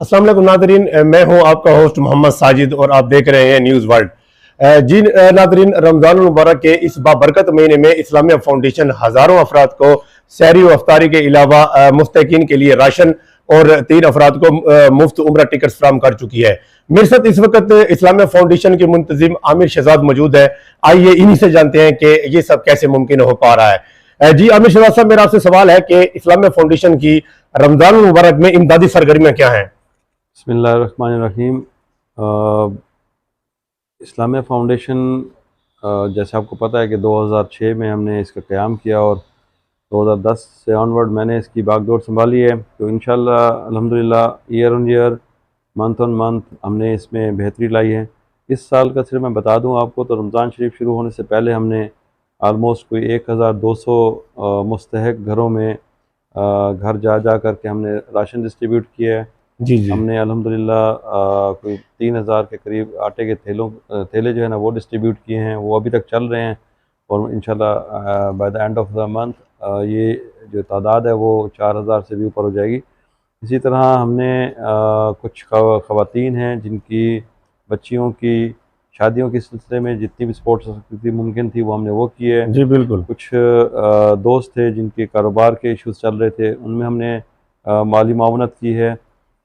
अस्सलाम वालेकुम नादरीन, मैं हूं आपका होस्ट मोहम्मद साजिद और आप देख रहे हैं न्यूज़ वर्ल्ड। जी नादरीन, रमज़ान मुबारक के इस बाबरकत महीने में इस्लामिया फाउंडेशन हज़ारों अफराद को सहरी व अफ्तारी के अलावा मुस्तकीन के लिए राशन और 3 अफराद को मुफ्त उम्रा टिकट फराहम कर चुकी है। मेरे साथ इस वक्त इस्लामिया फाउंडेशन के मुंतजिम आमिर शहजाद मौजूद है। आइए इन्हीं से जानते हैं कि ये सब कैसे मुमकिन हो पा रहा है। जी आमिर शहजाद साहब, मेरा आपसे सवाल है कि इस्लामिया फाउंडेशन की रमज़ान मुबारक में इमदादी सरगर्मियाँ क्या हैं? बिस्मिल्लाहिर्रहमानिर्रहीम। इस्लामिया फ़ाउंडेशन, जैसे आपको पता है कि 2006 में हमने इसका क़याम किया और 2010 से ऑनवर्ड मैंने इसकी बागडोर संभाली है। तो इंशाअल्लाह अल्हम्दुलिल्लाह year on year, month on month हमने इसमें बेहतरी लाई है। इस साल का सिर्फ मैं बता दूं आपको, तो रमज़ान शरीफ शुरू होने से पहले हमने आलमोस्ट कोई 1200 मुस्तहक घरों में घर जा जा कर के हमने राशन डिस्ट्रीब्यूट किया है। जी जी। हमने अल्हम्दुलिल्लाह कोई 3000 के करीब आटे के थैले जो है ना वो डिस्ट्रीब्यूट किए हैं, वो अभी तक चल रहे हैं और इंशाल्लाह by the end of the month ये जो तादाद है वो 4000 से भी ऊपर हो जाएगी। इसी तरह हमने कुछ ख़वातीन हैं जिनकी बच्चियों की शादियों के सिलसिले में जितनी भी स्पोर्ट्स एक्टिविटी मुमकिन थी वो हमने वो की है। जी बिल्कुल। कुछ दोस्त थे जिनके कारोबार के इश्यूज़ चल रहे थे, उनमें हमने माली मावनत की है।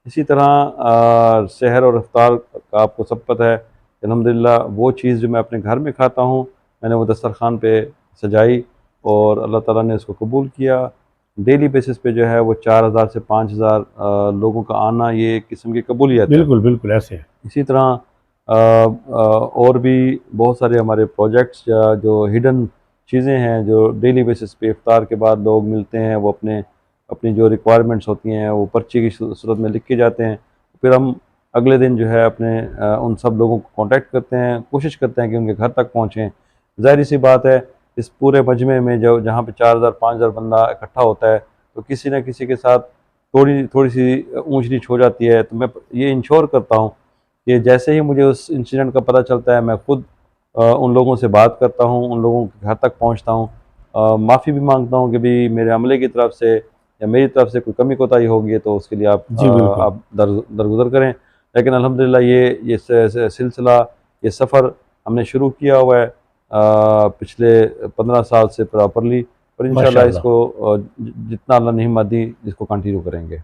इसी तरह सहर और इफ्तार का आपको सब पता है, अल्हम्दुलिल्लाह वो चीज़ जो मैं अपने घर में खाता हूँ मैंने वो दस्तरखान पे सजाई और अल्लाह ताला ने उसको कबूल किया। डेली बेसिस पे जो है वो 4000 से 5000 लोगों का आना ये एक किस्म की कबूलियत है। बिल्कुल बिल्कुल ऐसे है। इसी तरह और भी बहुत सारे हमारे प्रोजेक्ट्स या जो हिडन चीज़ें हैं जो डेली बेसिस पे इफ्तार के बाद लोग मिलते हैं, वो अपनी जो रिक्वायरमेंट्स होती हैं वो पर्ची की सूरत में लिख के जाते हैं। फिर हम अगले दिन जो है अपने उन सब लोगों को कांटेक्ट करते हैं, कोशिश करते हैं कि उनके घर तक पहुँचें। ज़ाहिर सी बात है, इस पूरे मजमे में जो जहाँ पे 4000 5000 बंदा इकट्ठा होता है तो किसी न किसी के साथ थोड़ी सी ऊंच नीच हो जाती है। तो मैं ये इंश्योर करता हूँ कि जैसे ही मुझे उस इंसिडेंट का पता चलता है मैं खुद उन लोगों से बात करता हूँ, उन लोगों के घर तक पहुँचता हूँ, माफ़ी भी मांगता हूँ कि भी मेरे अमले की तरफ से या मेरी तरफ से कोई कमी कोताही होगी है तो उसके लिए जी बिल्कुल। आप दरगुजर करें। लेकिन अल्हम्दुलिल्लाह ये सिलसिला, ये सफ़र हमने शुरू किया हुआ है पिछले 15 साल से प्रॉपरली, और इंशाल्लाह माशाल्लाह। इसको जितना अल्लाह ने हिम्मत दी इसको कंटिन्यू करेंगे।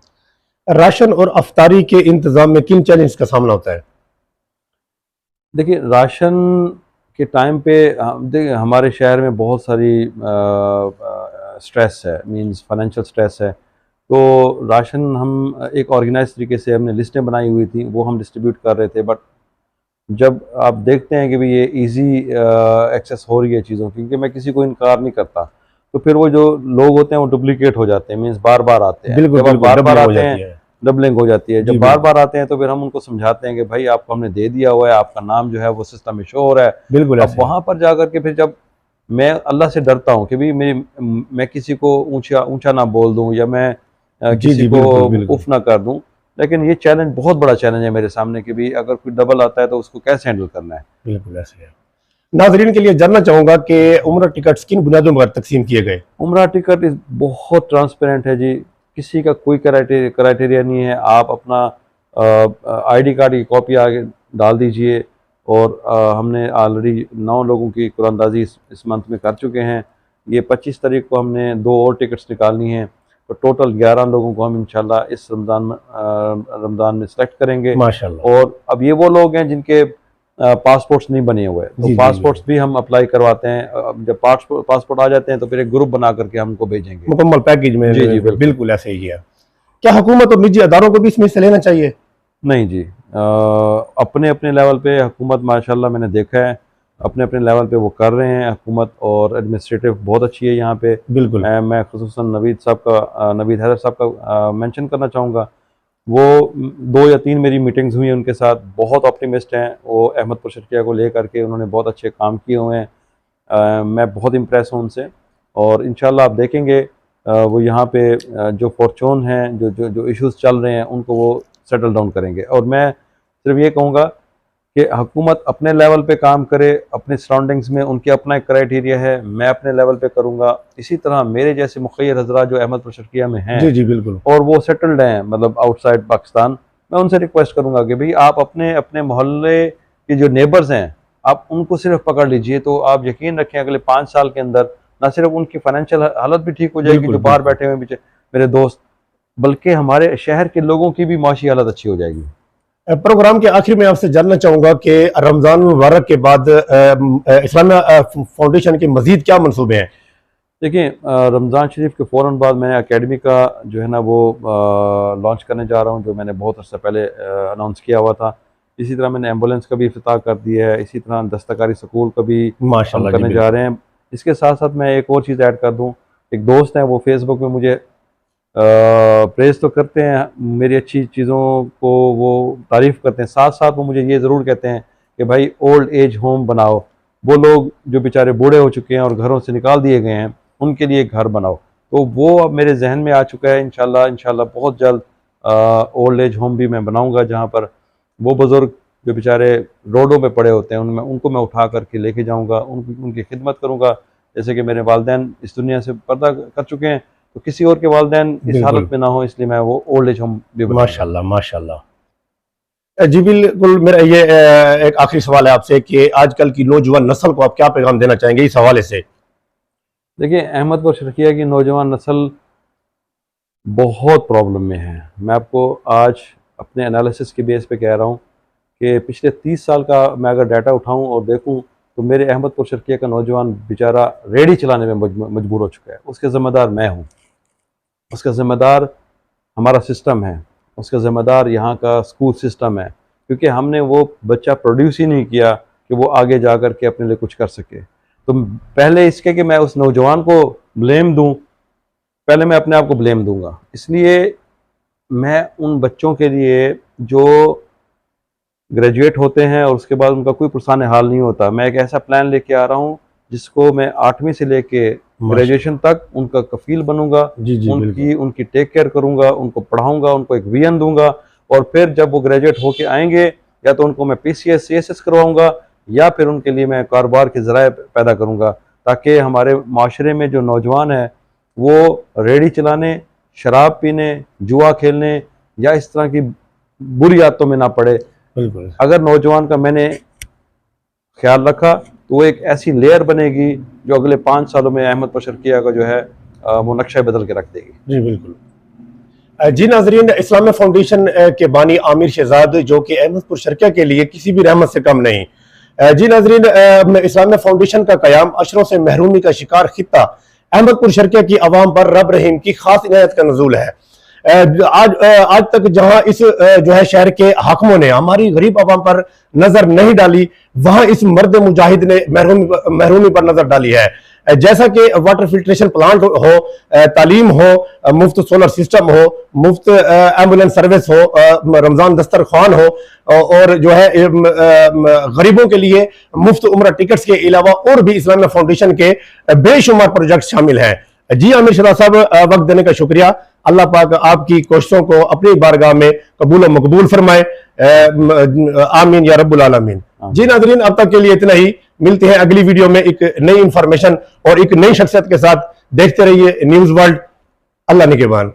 राशन और अफ्तारी के इंतजाम में किन चैलेंज का सामना होता है? देखिए राशन के टाइम पे देखिए हमारे शहर में बहुत सारी स्ट्रेस है, मींस फाइनेंशियल स्ट्रेस है। तो राशन हम एक ऑर्गेनाइज तरीके से हमने लिस्टें बनाई हुई थी, वो हम डिस्ट्रीब्यूट कर रहे थे। बट जब आप देखते हैं कि भाई ये इजी एक्सेस हो रही है चीज़ों की, क्योंकि मैं किसी को इनकार नहीं करता, तो फिर वो जो लोग होते हैं वो डुप्लीकेट हो जाते हैं, मीन्स बार बार आते हैं। बिल्कुल जब आप बिल्कुल, बार बार डबलिंग हो आते हैं, जाती है। डबलिंग हो जाती है। जी जब बार बिल्कुल। बार आते हैं तो फिर हम उनको समझाते हैं कि भाई आपको हमने दे दिया हुआ है, आपका नाम जो है वो सिस्टम में शो हो रहा है। बिल्कुल अब ऐसे है। वहाँ पर जा कर के फिर जब मैं अल्लाह से डरता हूँ कि भाई मैं किसी को ऊंचा ऊंचा ना बोल दूँ या मैं जी किसी जी को बिल्कुल बिल्कुल। उफ ना कर दूँ। लेकिन ये चैलेंज, बहुत बड़ा चैलेंज है मेरे सामने कि भाई अगर कोई डबल आता है तो उसको कैसे हैंडल करना है। बिल्कुल ऐसे है। नाजरीन के लिए जानना चाहूंगा कि उम्र टिकट्स किन बुनियादों पर तकसीम किए गए? उम्रा टिकट इस बहुत ट्रांसपेरेंट है जी, किसी का कोई क्राइटेरिया नहीं है। आप अपना आईडी कार्ड की कॉपी आगे डाल दीजिए और हमने ऑलरेडी 9 लोगों की कुरानदाजी इस मंथ में कर चुके हैं। ये 25 तारीख को हमने 2 और टिकट्स निकालनी हैं, तो टोटल 11 लोगों को हम इंशाल्लाह इस रमज़ान में सेलेक्ट करेंगे। माशाल्लाह। और अब ये वो लोग हैं जिनके पासपोर्ट्स नहीं बने हुए, तो जी जी जी। पासपोर्ट्स भी हम अप्लाई करवाते हैं। अब जब पासपोर्ट आ जाते हैं तो फिर एक ग्रुप बना करके हमको भेजेंगे। मुकम्मल पैकेज में। जी जी बिल्कुल। बिल्कुल ऐसे ही है। क्या हुकूमत और निजी अदारों को भी इसमें हिस्सा लेना चाहिए? नहीं जी, अपने अपने लेवल पे हुकूमत माशाल्लाह मैंने देखा है अपने अपने लेवल पे वो कर रहे हैं। हुकूमत और एडमिनिस्ट्रेटिव बहुत अच्छी है यहाँ पे। बिल्कुल। मैं खुसूसन नवीद हैदर साहब का मेंशन करना चाहूँगा। वो 2 या 3 मेरी मीटिंग्स हुई हैं उनके साथ, बहुत ऑप्टिमिस्ट हैं वो अहमदपुर शर्किया को लेकर के, उन्होंने बहुत अच्छे काम किए हुए हैं। मैं बहुत इम्प्रेस हूँ उनसे और इंशाल्लाह आप देखेंगे वो यहाँ पे जो फॉर्चून हैं, जो इश्यूज़ चल रहे हैं उनको वो सेटल डाउन करेंगे। और मैं सिर्फ ये कहूँगा कि हुकूमत अपने लेवल पे काम करे, अपने सराउंडिंग्स में उनके अपना एक क्राइटेरिया है, मैं अपने लेवल पे करूँगा। इसी तरह मेरे जैसे मुखय्यर हज़रात जो अहमदपुर शर्किया में हैं जी जी बिल्कुल। और वो सेटल्ड हैं, मतलब आउटसाइड पाकिस्तान, मैं उनसे रिक्वेस्ट करूंगा कि भाई आप अपने अपने मोहल्ले के जो नेबर्स हैं आप उनको सिर्फ पकड़ लीजिए, तो आप यकीन रखें अगले 5 साल के अंदर ना सिर्फ उनकी फाइनेंशियल हालत भी ठीक हो जाएगी बिल्कुल, जो बाहर बिल्कुल। बैठे हुए पीछे मेरे दोस्त, बल्कि हमारे शहर के लोगों की भी माशी हालत अच्छी हो जाएगी। प्रोग्राम के आखिर में आपसे जानना चाहूंगा कि रमजान मुबारक के बाद इस्लामिया फाउंडेशन के मजीद क्या मंसूबे हैं? देखिए रमज़ान शरीफ के फ़ौरन बाद मैं एकेडमी का जो है ना वो लॉन्च करने जा रहा हूँ, जो मैंने बहुत अर्सा पहले अनाउंस किया हुआ था। इसी तरह मैंने एम्बुलेंस का भी इफ्तिताह कर दिया है, इसी तरह दस्तकारी स्कूल का भी हम माशाल्लाह जी, करने जा रहे हैं। इसके साथ साथ मैं एक और चीज़ ऐड कर दूँ, एक दोस्त हैं वो फेसबुक में मुझे प्रेज़ तो करते हैं, मेरी अच्छी चीज़ों को वो तारीफ़ करते हैं, साथ साथ वो मुझे ये ज़रूर कहते हैं कि भाई ओल्ड एज होम बनाओ, वो लोग जो बेचारे बूढ़े हो चुके हैं और घरों से निकाल दिए गए हैं उनके लिए घर बनाओ। तो वो अब मेरे जहन में आ चुका है, इंशाल्लाह बहुत जल्द ओल्ड एज होम भी मैं बनाऊंगा, जहाँ पर वो बुज़ुर्ग जो बेचारे रोडों पे पड़े होते हैं उनको मैं उठा करके लेके जाऊंगा, उनकी खिदमत करूंगा। जैसे कि मेरे वालिदैन इस दुनिया से पर्दा कर चुके हैं, तो किसी और के वालिदैन इस बिल्कुल। हालत में ना हो, इसलिए मैं वो ओल्ड एज होम भी बनाऊंगा। माशाल्लाह, माशाल्लाह। जी बिल्कुल, मेरा ये एक आखिरी सवाल है आपसे कि आजकल की नौजवान नस्ल को आप क्या पैगाम देना चाहेंगे इस हवाले से? देखिए अहमदपुर शर्किया की नौजवान नस्ल बहुत प्रॉब्लम में है। मैं आपको आज अपने एनालिसिस के बेस पे कह रहा हूँ कि पिछले 30 साल का मैं अगर डाटा उठाऊं और देखूं तो मेरे अहमदपुर शर्किया का नौजवान बेचारा रेडी चलाने में मजबूर हो चुका है। उसके ज़िम्मेदार मैं हूँ, उसका ज़िम्मेदार हमारा सिस्टम है, उसका ज़िम्मेदार यहाँ का स्कूल सिस्टम है, क्योंकि हमने वो बच्चा प्रोड्यूस ही नहीं किया कि वो आगे जा कर के अपने लिए कुछ कर सके। तो पहले इसके कि मैं उस नौजवान को ब्लेम दूं, पहले मैं अपने आप को ब्लेम दूंगा। इसलिए मैं उन बच्चों के लिए जो ग्रेजुएट होते हैं और उसके बाद उनका कोई पुरसाने हाल नहीं होता, मैं एक ऐसा प्लान लेके आ रहा हूँ जिसको मैं 8वीं से लेके ग्रेजुएशन तक उनका कफील बनूंगा, जी जी बिल्कुल। उनकी टेक केयर करूंगा, उनको पढ़ाऊंगा, उनको एक विजन दूंगा, और फिर जब वो ग्रेजुएट होके आएंगे या तो उनको मैं PCS CSS करवाऊंगा या फिर उनके लिए मैं कारोबार के ज़राए पैदा करूंगा, ताकि हमारे माशरे में जो नौजवान है वो रेडी चलाने, शराब पीने, जुआ खेलने या इस तरह की बुरी आदतों में ना पड़े। बिल्कुल। अगर नौजवान का मैंने ख्याल रखा तो वो एक ऐसी लेयर बनेगी जो अगले 5 सालों में अहमदपुर शर्किया का जो है वो नक्शा बदल के रख देगी। जी बिल्कुल। जी नाजरीन, इस्लामिया फाउंडेशन के बानी आमिर शहजाद जो कि अहमदपुर शर्किया के लिए किसी भी रहमत से कम नहीं। जी नाजरीन, इस्लामिया फाउंडेशन का कयाम अशरों से महरूमी का शिकार खित्ता अहमदपुर शर्किया की आवाम पर रब रहीम की खास इनायत का नजूल है। आज तक जहां इस जो है शहर के हाकिमों ने हमारी गरीब आवाम पर नजर नहीं डाली, वहां इस मर्द मुजाहिद ने महरूमी पर नजर डाली है। जैसा कि वाटर फिल्ट्रेशन प्लांट हो, तालीम हो, मुफ्त सोलर सिस्टम हो, मुफ्त एम्बुलेंस सर्विस हो, रमजान दस्तरखान हो, और जो है गरीबों के लिए मुफ्त उम्रा टिकट्स के अलावा और भी इस्लामिया फाउंडेशन के बेशुमार प्रोजेक्ट शामिल हैं। जी आमिर शहजाद साहब, वक्त देने का शुक्रिया। अल्लाह पाक आपकी कोशिशों को अपनी बारगाह में कबूल और मकबूल फरमाए। आमीन या रब्बुल आलमीन। जी नाज़रीन, अब तक के लिए इतना ही। मिलते हैं अगली वीडियो में एक नई इंफॉर्मेशन और एक नई शख्सियत के साथ। देखते रहिए न्यूज़ वर्ल्ड। अल्लाह निगहबान।